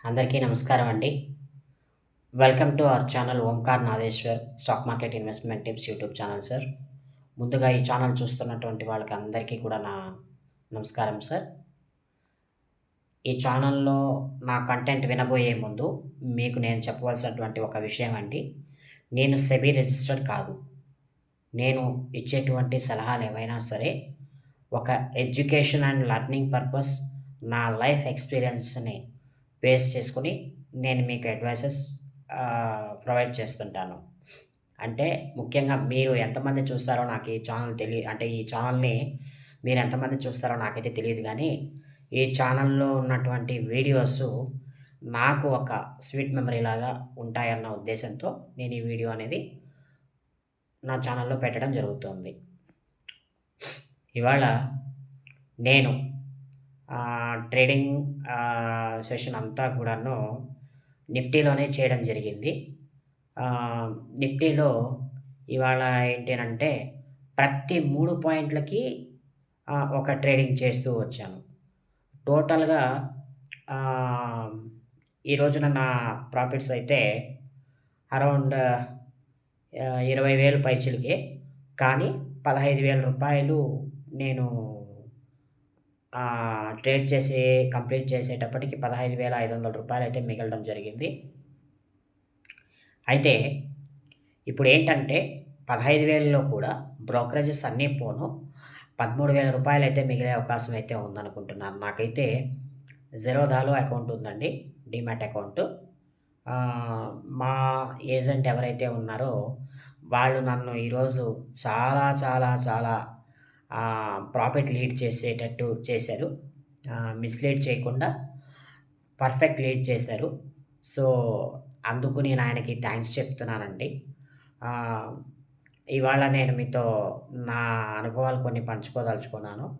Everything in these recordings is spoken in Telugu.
అందరికీ నమస్కారం అండి. Welcome to our channel Omkar Nageshwar stock market investment tips YouTube channel sir. ముందుగా ఈ ఛానల్ చూస్తున్నటువంటి వాళ్ళకి అందరికీ కూడా నా నమస్కారం సార్. ఈ ఛానల్‌లో నా కంటెంట్ వినబోయే ముందు మీకు నేను చెప్పవలసినటువంటి ఒక విషయం అండి. నేను సెబీ రిజిస్టర్డ్ కాదు. నేను ఇచ్చేటువంటి సలహాలు ఏవైనా సరే ఒక ఎడ్యుకేషన్ అండ్ లెర్నింగ్ పర్పస్ నా లైఫ్ ఎక్స్‌పీరియన్స్‌ని బేస్ చేసుకొని నేను మీకు అడ్వైసెస్ ప్రొవైడ్ చేస్తుంటాను. అంటే ముఖ్యంగా మీరు ఎంతమంది చూస్తారో నాకు ఈ ఛానల్ అంటే ఈ ఛానల్‌ని మీరు ఎంతమంది చూస్తారో నాకైతే తెలీదు గానీ, ఈ ఛానల్‌లో ఉన్నటువంటి వీడియోసు నాకు ఒక స్వీట్ మెమరీలాగా ఉంటాయన్న ఉద్దేశంతో నేను ఈ వీడియో అనేది నా ఛానల్‌లో పెట్టడం జరుగుతుంది. ఇవాళ నేను ట్రేడింగ్ సెషన్ అంతా కూడాను నిఫ్టీలోనే చేయడం జరిగింది. నిఫ్టీలో ఇవాళ ఏంటి అనంటే ప్రతి 3 పాయింట్లకి ఒక ట్రేడింగ్ చేస్తూ వచ్చాను. టోటల్‌గా ఆహ్, ఈ రోజున నా ప్రాఫిట్స్ అయితే అరౌండ్ 20,000 పైచిలకే. కానీ రూ. 15,000 నేను ట్రేడ్ చేసి కంప్లీట్ చేసేటప్పటికి రూ. 15,500 అయితే మిగలడం జరిగింది. అయితే ఇప్పుడేంటంటే 15,000లో కూడా బ్రోకరేజెస్ అన్నీ పోను రూ. 13,000 అయితే మిగిలే అవకాశం అయితే ఉందనుకుంటున్నాను. నాకైతే జెరోదాలో అకౌంట్ ఉందండి. Demat account. మా ఏజెంట్ ఎవరైతే ఉన్నారో వాళ్ళు నన్ను ఈరోజు చాలా చాలా చాలా ప్రాఫిట్ లీడ్ చేసేటట్టు చేశారు. మిస్‌లీడ్ చేయకుండా పర్ఫెక్ట్ లీడ్ చేశారు. సో, అందుకు నేను ఆయనకి థాంక్స్ చెప్తున్నానండి. ఆహ్, ఇవాళ నేను మీతో నా అనుభవాలు కొన్ని పంచుకోదలుచుకున్నాను.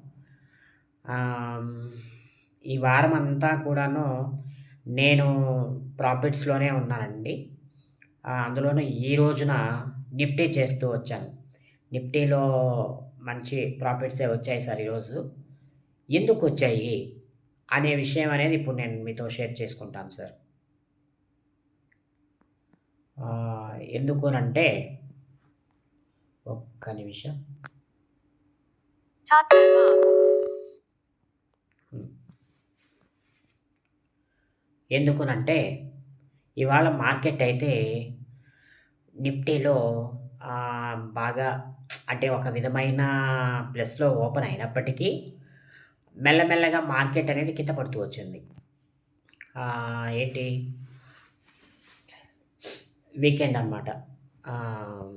ఆహ్, ఈ వారమంతా కూడాను నేను ప్రాఫిట్స్‌లోనే ఉన్నానండి. అందులోనూ ఈ రోజున నిఫ్టీ చేస్తూ వచ్చాను. నిఫ్టీలో మంచి ప్రాఫిట్సే వచ్చాయి సార్ ఈరోజు. ఎందుకొచ్చాయి? అనే విషయం అనేది ఇప్పుడు నేను మీతో షేర్ చేసుకుంటాను సార్. ఎందుకనంటే ఒక్క నిమిషం. హ్మ్. ఎందుకనంటే ఇవాళ మార్కెట్ అయితే నిఫ్టీలో బాగా అంటే ఒక విధమైన ప్లస్‌లో ఓపెన్ అయినప్పటికీ మెల్లమెల్లగా మార్కెట్ అనేది కింద పడుతూ వచ్చింది. ఏంటి వీకెండ్ అనమాట. ఆహ్,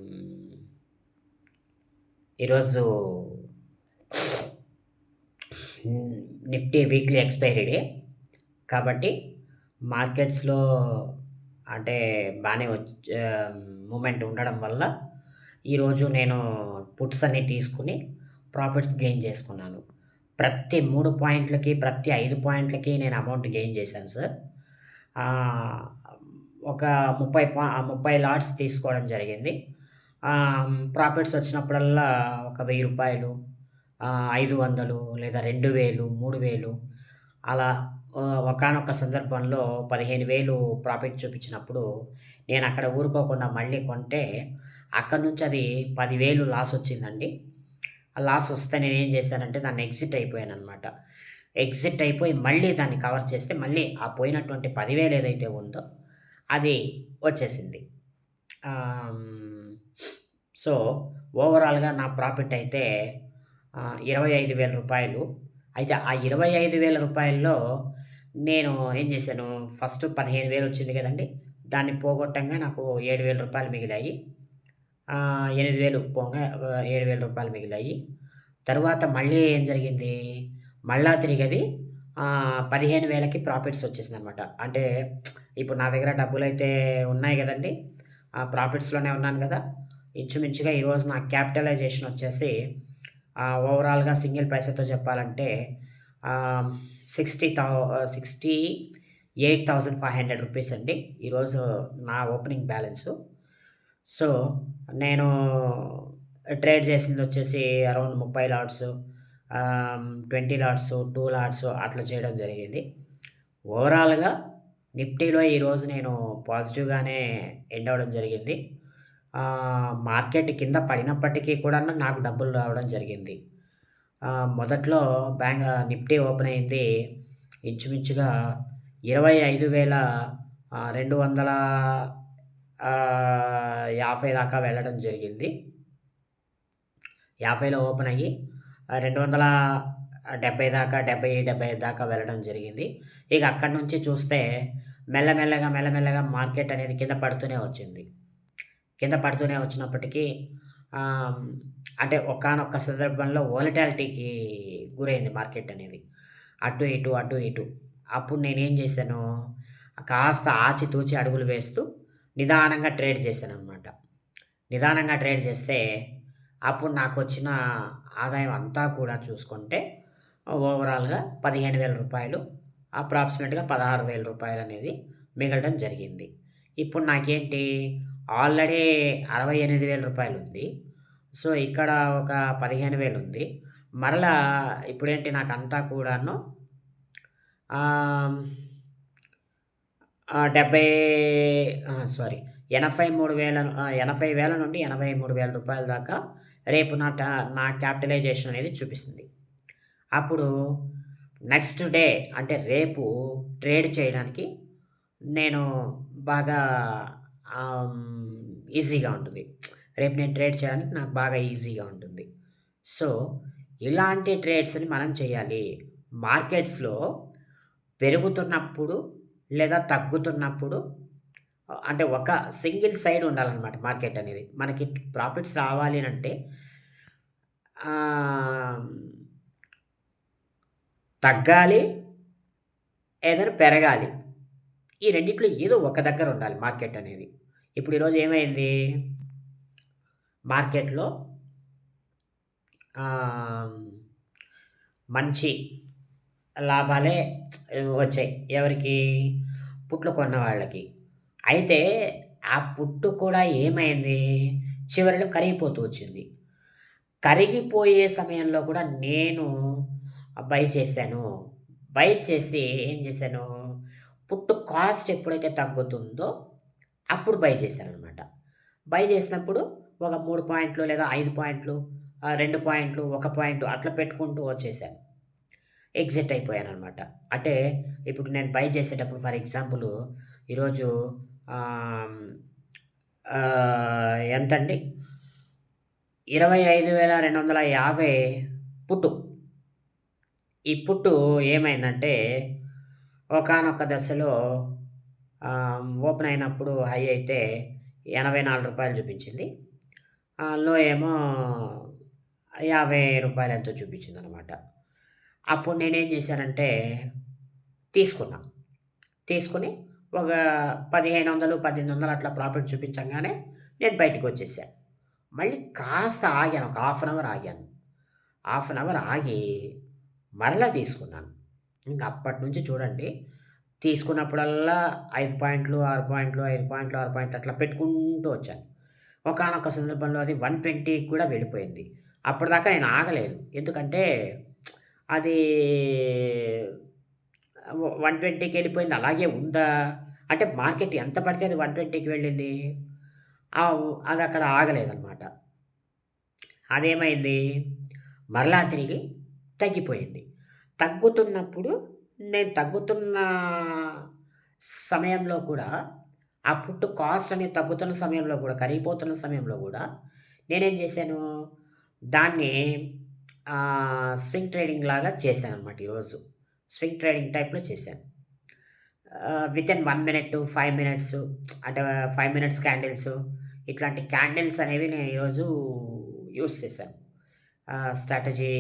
ఈరోజు నిఫ్టీ వీక్లీ ఎక్స్‌పైరీ డే. కాబట్టి మార్కెట్స్‌లో అంటే బానే మూవ్‌మెంట్ ఉండడం వల్ల ఈరోజు నేను పుట్స్ అన్నీ తీసుకొని ప్రాఫిట్స్ గెయిన్ చేసుకున్నాను. ప్రతి 3 పాయింట్లకి, ప్రతి 5 పాయింట్లకి నేను అమౌంట్ గెయిన్ చేశాను సార్. ఆహ్, ఒక 30 లాట్స్ తీసుకోవడం జరిగింది. ప్రాఫిట్స్ వచ్చినప్పుడల్లా ఒక రూ. 1000 500 లేదా 2000, 3000 అలా ఒకానొక సందర్భంలో 15,000 ప్రాఫిట్ చూపించినప్పుడు నేనక్కడ ఊరుకోకుండా మళ్ళీ కొంటే అక్కడి నుంచి అది 10,000 లాస్ వచ్చిందండి. ఆ లాస్ వస్తే నేనేం చేశానంటే దాన్ని ఎగ్జిట్ అయిపోయాననమాట. ఎగ్జిట్ అయిపోయి మళ్ళీ దాన్ని కవర్ చేస్తే మళ్ళీ ఆ పోయినటువంటి 10,000 ఏదైతే ఉందో అది వచ్చేసింది. ఆహ్, సో, ఓవరాల్‌గా నా ప్రాఫిట్ అయితే రూ. 25,000. అయితే ఆ రూ. 25,000లో నేను ఏం చేశాను, ఫస్ట్ 15,000 వచ్చింది కదండీ! దాన్ని పోగొట్టంగా నాకు రూ. 7,000 మిగిలాయి. 8,000 పోగా రూ. 7,000 మిగిలాయి. తరువాత మళ్ళీ ఏం జరిగింది, మళ్ళా తిరిగది 15,000కి ప్రాఫిట్స్ వచ్చేసిందనమాట. అంటే ఇప్పుడు నా దగ్గర డబ్బులైతే ఉన్నాయి గదండీ! ప్రాఫిట్స్‌లోనే ఉన్నాను గదా! ఇంచుమించుగా ఈరోజు నా క్యాపిటలైజేషన్ వచ్చేసి ఓవరాల్‌గా సింగిల్ పైసాతో చెప్పాలంటే ఆహ్, 68,500 రూపీస్ అండి. ఈరోజు నా ఓపెనింగ్ బ్యాలెన్సు. సో, నేను ట్రేడ్ చేసిందొచ్చేసి అరౌండ్ 30 లాట్స్, 20 లాట్స్, 2 లాట్స్ అట్లా చేయడం జరిగింది. ఓవరాల్‌గా నిఫ్టీలో ఈరోజు నేను పాజిటివ్‌గానే ఎండ్ అవ్వడం జరిగింది. మార్కెట్ కింద పడినప్పటికీ కూడాను నాకు డబ్బులు రావడం జరిగింది. మొదట్లో నిఫ్టీ ఓపెన్ అయింది ఇంచుమించుగా 25,250 దాకా వెళ్ళడం జరిగింది. 50లో ఓపెన్ అయ్యి 270 దాకా 70, 75 దాకా వెళ్ళడం జరిగింది. ఇక అక్కడి నుంచి చూస్తే మెల్లమెల్లగా మార్కెట్ అనేది కింద పడుతూనే వచ్చింది. కింద పడుతూనే వచ్చినప్పటికీ ఆహ్, అంటే ఒకానొక సందర్భంలో వోలటాలిటీకి గురైంది మార్కెట్ అనేది. అటు ఇటు, అటు ఇటు. అప్పుడు నేనేం చేశాను, కాస్త ఆచితూచి అడుగులు వేస్తూ నిదానంగా ట్రేడ్ చేశాననమాట. నిదానంగా ట్రేడ్ చేస్తే అప్పుడు నాకొచ్చిన ఆదాయం అంతా కూడా చూసుకుంటే ఓవరాల్‌గా రూ. 15,000 అప్రాక్సిమేట్‌గా రూ. 16,000 అనేది మిగలడం జరిగింది. ఇప్పుడు నాకేంటి ఆల్రెడీ రూ. 68,000 ఉంది. సో, ఇక్కడ ఒక 15,000 ఉంది. మరలా ఇప్పుడేంటి నాకంతా కూడాను ఆహ్, ఆహ్, 70 సారీ 80,000 నుండి రూ. 83,000 దాకా రేపు నా క్యాపిటలైజేషన్ అనేది చూపిస్తుంది. అప్పుడు నెక్స్ట్ డే అంటే రేపు ట్రేడ్ చేయడానికి నేను బాగా ఈజీగా ఉంటుంది. రేపు నేను ట్రేడ్ చేయడానికి నాకు బాగా ఈజీగా ఉంటుంది. సో, ఇలాంటి ట్రేడ్స్‌ని మనం చేయాలి. మార్కెట్స్‌లో పెరుగుతున్నప్పుడు లేదా తగ్గుతున్నప్పుడు అంటే ఒక సింగిల్ సైడ్ ఉండాలనమాట మార్కెట్ అనేది. మనకి ప్రాఫిట్స్ రావాలి అనంటే ఆహ్, తగ్గాలి, ఏదైనా పెరగాలి. ఈ రెండిట్లో ఏదో ఒక దగ్గర ఉండాలి మార్కెట్ అనేది. ఇప్పుడు ఈరోజు ఏమైంది? మార్కెట్‌లో ఆహ్, మంచి లాభాలే వచ్చాయి. ఎవరికి? పుట్లు కొన్న వాళ్ళకి. అయితే ఆ పుట్టు కూడా ఏమైంది? చివరిలో కరిగిపోతూ వచ్చింది. కరిగిపోయే సమయంలో కూడా నేను బై చేశాను. బై చేసి ఏం చేశాను? పుట్టు కాస్ట్ ఎప్పుడైతే తగ్గుతుందో అప్పుడు బై చేశాననమాట. బై చేసినప్పుడు ఒక 3 పాయింట్లు లేదా 5 పాయింట్లు, 2 పాయింట్లు, 1 పాయింట్ అట్లా పెట్టుకుంటూ వచ్చేసాను. ఎగ్జిట్ అయిపోయాననమాట. అంటే ఇప్పుడు నేను బై చేసేటప్పుడు ఫర్ ఎగ్జాంపుల్ ఈరోజు ఆహ్, ఎంతండి? 25,250 పుట్టు. ఈ పుట్టు ఏమైందంటే ఒకానొక దశలో ఓపెన్ అయినప్పుడు హై అయితే రూ. 84 చూపించింది. లో ఏమో రూ. 50 ఎంతో చూపించిందనమాట. అప్పుడు నేనేం చేశానంటే తీసుకున్నా. తీసుకొని ఒక 1500, 1800 అట్లా ప్రాఫిట్ చూపించంగానే నేను బయటికొచ్చేసా. మళ్ళీ కాస్త ఆగాను. ఒక హాఫ్ అన్ అవర్ ఆగాను. హాఫ్ అన్ అవర్ ఆగి మరలా తీసుకున్నాను. ఇంక అప్పటినుంచి చూడండి తీసుకున్నప్పుడల్లా 5 పాయింట్లు, 6 పాయింట్లు, 5 పాయింట్లు, 6 పాయింట్లు అట్లా పెట్టుకుంటూ వచ్చాను. ఒకానొక సందర్భంలో అది 120కి కూడా వెళ్ళిపోయింది. అప్పటిదాకా నేను ఆగలేదు. ఎందుకంటే అది 120కి వెళ్ళిపోయింది. అలాగే ఉందా? అంటే మార్కెట్ ఎంత పడితే అది 120కి వెళ్ళింది. అదక్కడ ఆగలేదనమాట. అదేమైంది? మరలా తిరిగి తగ్గిపోయింది. తగ్గుతున్నప్పుడు నేను తగ్గుతున్న సమయంలో కూడా ఆ పుట్టు కాస్ట్ అనేది తగ్గుతున్న సమయంలో కూడా, కరిగిపోతున్న సమయంలో గూడా నేనేం చేశాను? దాన్ని స్వింగ్ ట్రేడింగ్ లాగా చేశాననమాట ఈరోజు. స్వింగ్ ట్రేడింగ్ టైప్‌లో చేశాను. వితిన్ 1 మినిట్, 5 మినిట్స్ అంటే 5 మినిట్స్ క్యాండిల్స్ ఇట్లాంటి క్యాండిల్స్ అనేవి నేను ఈరోజు యూజ్ చేశాను. స్ట్రాటజీ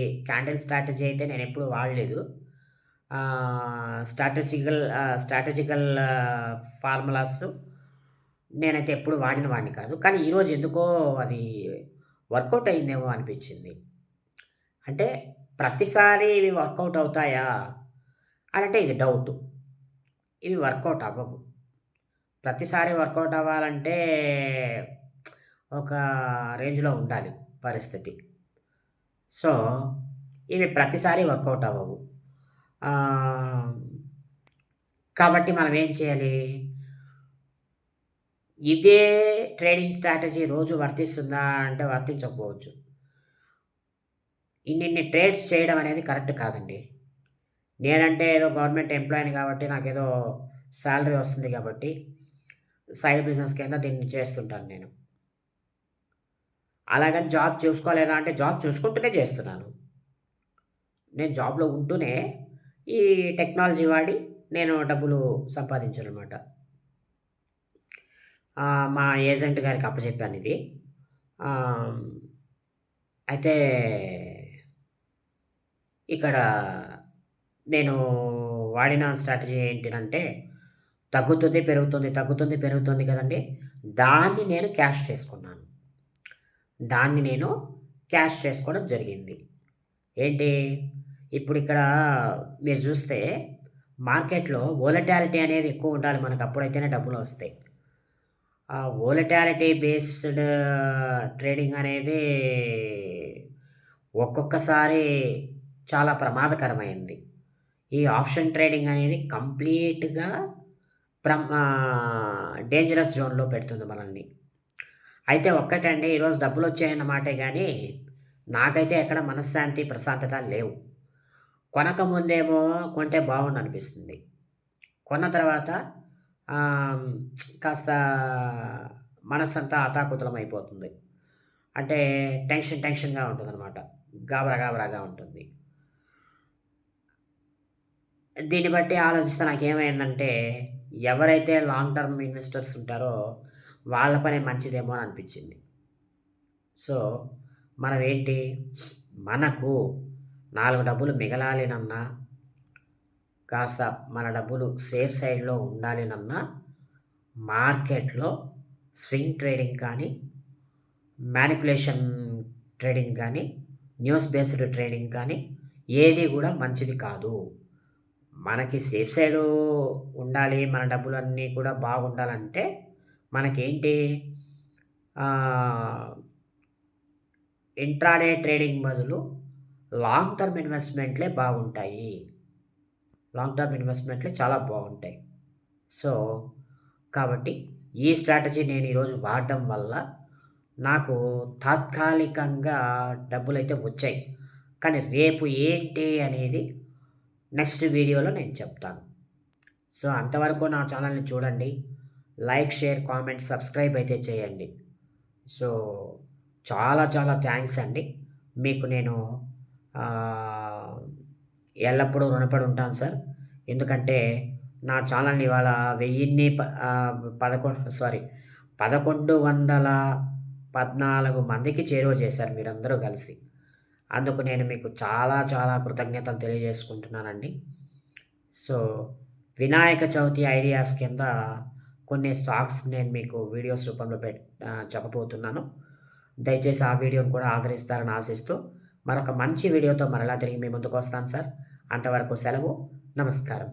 అయితే నేనెప్పుడు వాడలేదు. స్ట్రాటజికల్ ఫార్ములాస్ నేనైతే ఎప్పుడు వాడిన వాడిని కాదు. కానీ ఈరోజు ఎందుకో అది వర్కౌట్ అయిందేమో అనిపించింది. అంటే ప్రతిసారి ఇవి వర్కౌట్ అవుతాయా? అనంటే ఇది డౌటు. ఇవి వర్కౌట్ అవ్వవు. ప్రతిసారి వర్కౌట్ అవ్వాలంటే ఒక రేంజ్‌లో ఉండాలి పరిస్థితి. సో, ఇవి ప్రతిసారి వర్కౌట్ అవ్వవు. ఆహ్, కాబట్టి మనం ఏం చేయాలి? ఇదే ట్రేడింగ్ స్ట్రాటజీ రోజు వర్తిస్తుందా అంటే వర్తించకపోవచ్చు. ఇన్నిన్ని ట్రేడ్స్ చేయడం అనేది కరెక్ట్ కాదండి. నేనంటే ఏదో గవర్నమెంట్ ఎంప్లాయీని కాబట్టి నాకేదో సాలరీ వస్తుంది కాబట్టి సైడ్ బిజినెస్ కింద దీన్ని చేస్తుంటాను నేను. అలాగని జాబ్ చూసుకోలేదా అంటే జాబ్ చూసుకుంటూనే చేస్తున్నాను. నేను జాబ్‌లో ఉంటూనే ఈ టెక్నాలజీ వాడి నేను డబ్బులు సంపాదించాననమాట. మా ఏజెంట్ గారికి అప్పజెప్పానిది. ఆహ్, అయితే ఇక్కడ నేను వాడిన స్ట్రాటజీ ఏంటిదంటే తగ్గుతుంది, పెరుగుతుంది, తగ్గుతుంది, పెరుగుతుంది కదండీ! దాన్ని నేను క్యాష్ చేసుకున్నాను. దాన్ని నేను క్యాష్ చేసుకోవడం జరిగింది. ఏంటి? ఇప్పుడిక్కడ మీరు జూస్తే మార్కెట్‌లో వోలటాలిటీ అనేది ఎక్కువుండాలి మనకు. అప్పుడైతేనే డబ్బులొస్తాయి. ఆ వోలటాలిటీ బేస్డ్ ట్రేడింగ్ అనేది ఒక్కొక్కసారి చాలా ప్రమాదకరమైంది. ఈ ఆప్షన్ ట్రేడింగ్ అనేది కంప్లీట్‌గా డేంజరస్ జోన్‌లో పెడుతుంది మనల్ని. అయితే ఒక్కటండి ఈరోజు డబ్బులొచ్చాయన్న మాటే గానీ, నాకైతే ఎక్కడ మనశ్శాంతి, ప్రశాంతత లేవు. కొనకముందేమో కొంటే బావుండనిపిస్తుంది. కొన్న తర్వాత ఆహ్, కాస్త మనసంతా అతాకుతలమైపోతుంది. అంటే టెన్షన్‌గా ఉంటదనమాట. గాబరాగా ఉంటుంది. దీన్ని బట్టి ఆలోచిస్తే నాకేమైందంటే, ఎవరైతే లాంగ్ టర్మ్ ఇన్వెస్టర్స్ ఉంటారో, వాళ్ళ పనే మంచిదేమో అని అనిపిచ్చింది. సో, మనమేంటి, మనకు 4 డబ్బులు మిగలాలినన్నా, కాస్త మన డబ్బులు సేఫ్ సైడ్‌లో ఉండాలినన్నా, మార్కెట్‌లో స్వింగ్ ట్రేడింగ్ కానీ, మానిప్యులేషన్ ట్రేడింగ్ కానీ, న్యూస్ బేస్డ్ ట్రేడింగ్ కానీ, ఏది గూడా మంచిది కాదు. మనకి సేఫ్ సైడు ఉండాలి. మన డబ్బులన్నీ కూడా బాగుండాలంటే మనకేంటి ఆహ్, ఇంట్రాడే ట్రేడింగ్ బదులు లాంగ్ టర్మ్ ఇన్వెస్ట్‌మెంట్‌లే బాగుంటాయి. లాంగ్ టర్మ్ ఇన్వెస్ట్‌మెంట్‌లే చాలా బాగుంటాయి. సో, కాబట్టి ఈ స్ట్రాటజీ నేను ఈరోజు వాడడం వల్ల నాకు తాత్కాలికంగా డబ్బులైతే వచ్చాయి. కానీ రేపు ఏంటి అనేది నెక్స్ట్ వీడియోలో నేను చెప్తాను. సో, అంతవరకు నా ఛానెల్‌ని చూడండి. లైక్, షేర్, కామెంట్, సబ్స్క్రైబ్ అయితే చేయండి. సో, చాలా థాంక్స్ అండి. మీకు నేను ఆహ్, ఎల్లప్పుడూ రుణపడి ఉంటాను సార్. ఎందుకంటే నా ఛానెల్‌ని ఇవాళ వెయ్యిన్ని ప ఆహ్, సారీ 1114 మందికి చేరువ చేశారు మీరందరూ కలిసి. అందుకు నేను మీకు చాలా కృతజ్ఞతలు తెలియజేసుకుంటున్నానండి. సో, వినాయక చవితి ఐడియాస్ కింద కొన్ని స్టాక్స్ నేను మీకు వీడియోస్ రూపంలో చెప్పబోతున్నాను. దయచేసి ఆ వీడియోని కూడా ఆదరిస్తారని ఆశిస్తూ, మరొక మంచి వీడియోతో మరలా తిరిగి మీ ముందుకొస్తాను సార్. అంతవరకు సెలవు. నమస్కారం.